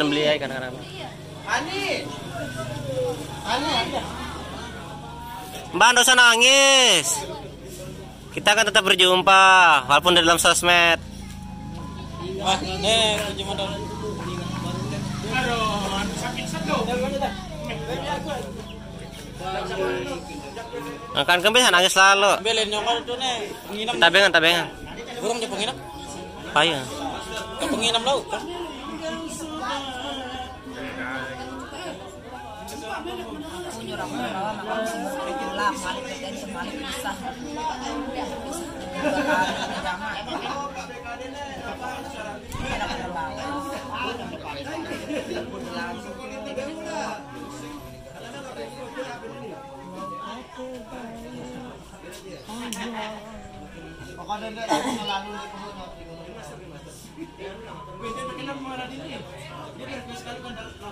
kadang beli aja kadang-kadang. Ani. Mbak, nggak usah nangis. Kita akan tetap berjumpa walaupun di dalam sosmed. Wah, cuma dong. Aduh, sakit satu. Akan kembali nangis selalu. Ambilin nyokol tuh nih, penginap. Tabengan. Burung di penginap. Payah. Ke penginap laut kan.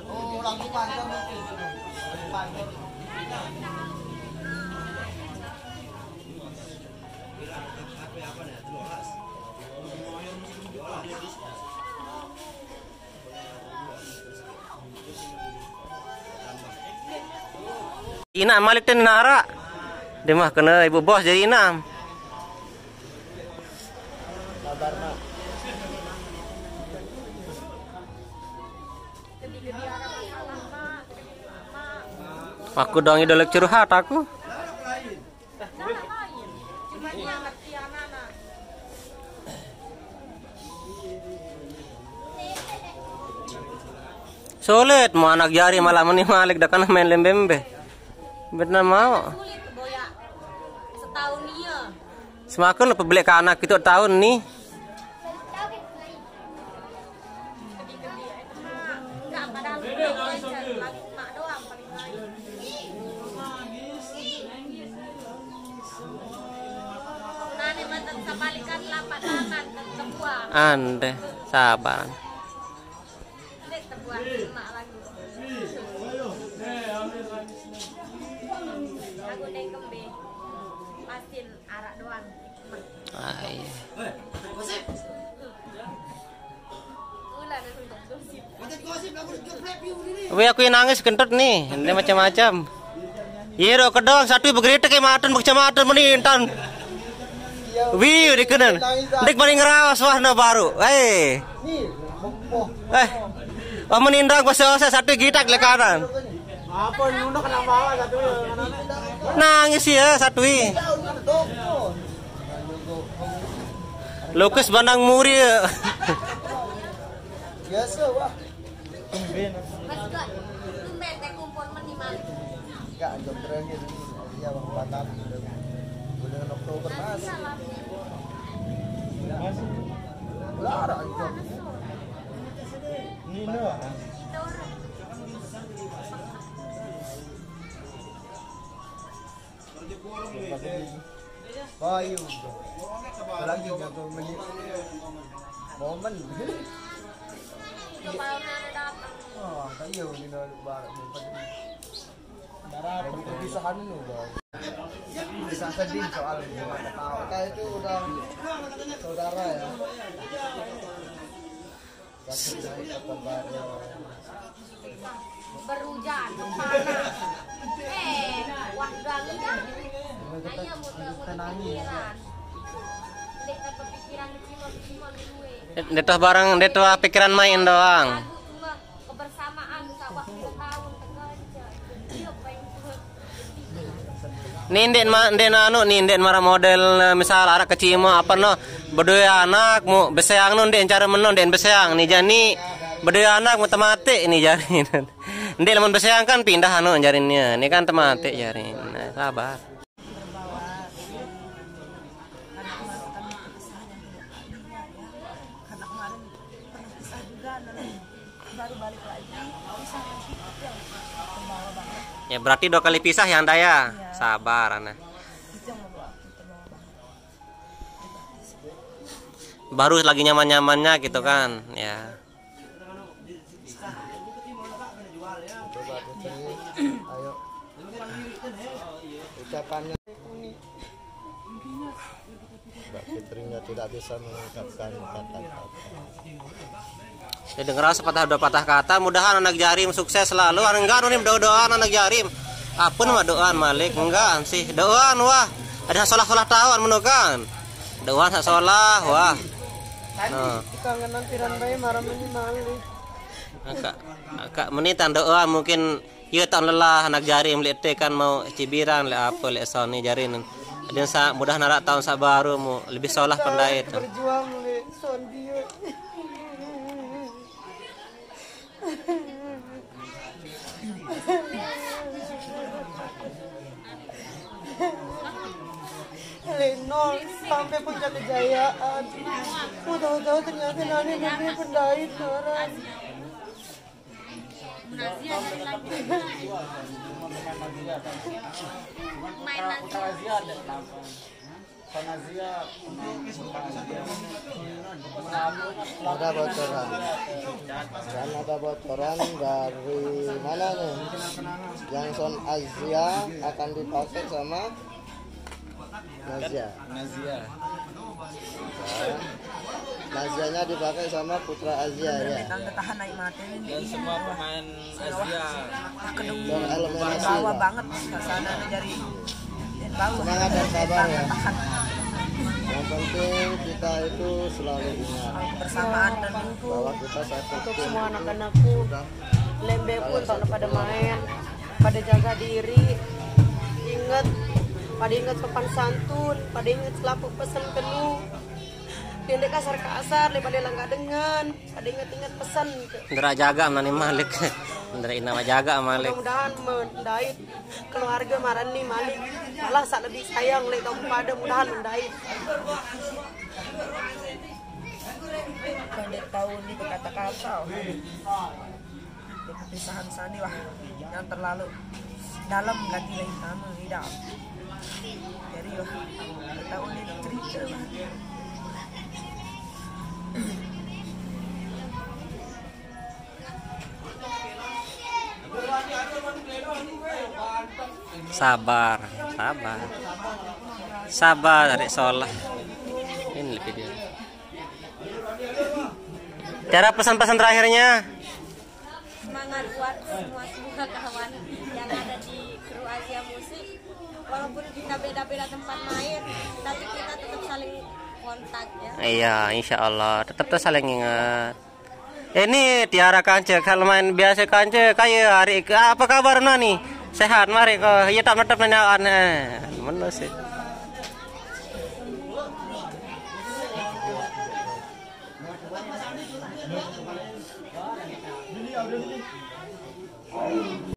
Oh, lagu panjang. Ina Malik dan Nara. Dia mah kena ibu bos jadi Inam. Aku dong idola curhat aku. Sulit mau anak jari malah meni Malik dah kan main lembembe. Benar mau. Setahun dia. Semakin lupa beli ke anak itu tahun nih. Enggak padahal mak doang paling lain. Nah, ini mantan sabalikan lapat tangan terbuang. Ande sabar. Dek terbuang mak lagi. Aku dek kembe. Pasin arak doang. Ay. Wih aku yang nangis kentut nih, ini macam-macam. Iya dok kedong satu begitu kayak matan macam-macam menintan. Wih dikenan, dek paling ngerawas wah no baru. Wah menindang pas satu gitak le kanan. Apa nyunduk kena bawah satu ya. Nangis ya satu i. Lukas Bandang Muri. Biasa wah. Mas tumben teh kumpul menimal. Enggak jam terakhir ini. Iya Bang Batam. Bulan Oktober Mas. Lara jam. Nino. Bayu. Lagi jatuh menit. Momen. Kepalanya ada datang. Oh, kayu ni nak barat ni pada. Darah perpisahan ni udah. Bisa sedih soal gimana tahu. Kayak itu udah saudara ya. Kasih naik kapal baru. Berhujan, panas. Wah dah. Ayo muter-muter pikiran. Dek dapat pikiran cuma duwe. Deto barang deto pikiran main doang. Kebersamaan sawah tahun tegaja. Iya pengen. Nih ndek anu nih ndek marah model misal arak kecil mau apa no berdua anak mau beseang no ndek cara menon ndek beseang nih jani berdua anak mau tematik ini jari. Ndek lemon beseang kan pindah anu jarinnya. Ini kan tematik jarin. Nah, sabar. Ya berarti 2 kali pisah ya Anda ya. Sabar Anda. Baru lagi nyaman-nyamannya gitu kan. Ya. Ayo. Ucapannya. Fitrinya tidak bisa mengucapkan kata-kata. Jadi ngerasa patah kata, mudahan anak Jarim sukses selalu. Enggak nih doa-doaan anak Jarim. Apun mah doaan Malik enggak sih. Doaan wah. Ada salah-salah tawan menukan. Doaan sak salah wah. Nah. Kangenan piran bae marah Malik. Akak menitan doa mungkin ieu tahun lelah anak Jarim lihat kan mau cibiran le apa le soni Jarin. Dan mudah narak tahun sabaru mu lebih solah pandai itu. Berjuang le son dia. Lenol sampai puncak kejayaan. Tahu-tahu ternyata Nani lebih pendait orang. Ada bocoran dan ada bocoran dari mana nih yang Son Azia akan dipakai sama Nazia. Nazianya dipakai sama Putra Azia ya. Dan semua pemain Asia Dan elemen bawa banget kesana dari semangat dan sabar ya. Yang penting kita itu selalu ingat bersamaan dan bahwa kita satu Untuk tim semua itu anak-anakku, sudah Lembe pun kalau pada main, pada jaga diri, pada ingat sopan santun, pada ingat selaku pesan penuh. Tidak kasar-kasar, pada langkah dengan, pada ingat-ingat pesan. Ndra jaga nani Malik. Ndra inama jaga Malik. Mudah-mudahan mendait keluarga Marani Malik, malah saat lebih sayang lagi pada mudahan mendait. pendek tahun ini berkata-kata perpisahan sani wah yang terlalu dalam ganti lagi nama tidak jadi wah tahun ini cerita lah. Sabar adik sholat. Ini video. Cara pesan-pesan terakhirnya. Semangat buat semua kawan yang ada di kru Asia Musik. Walaupun kita beda-beda tempat main, tapi kita tetap saling kontak ya. Iya, insya Allah tetap saling ingat. Ini Tiara Kance, kalau main biasa Kance kayak hari apa kabar nih? Sehat mari kok. Iya tak nanya aneh. Mana sih?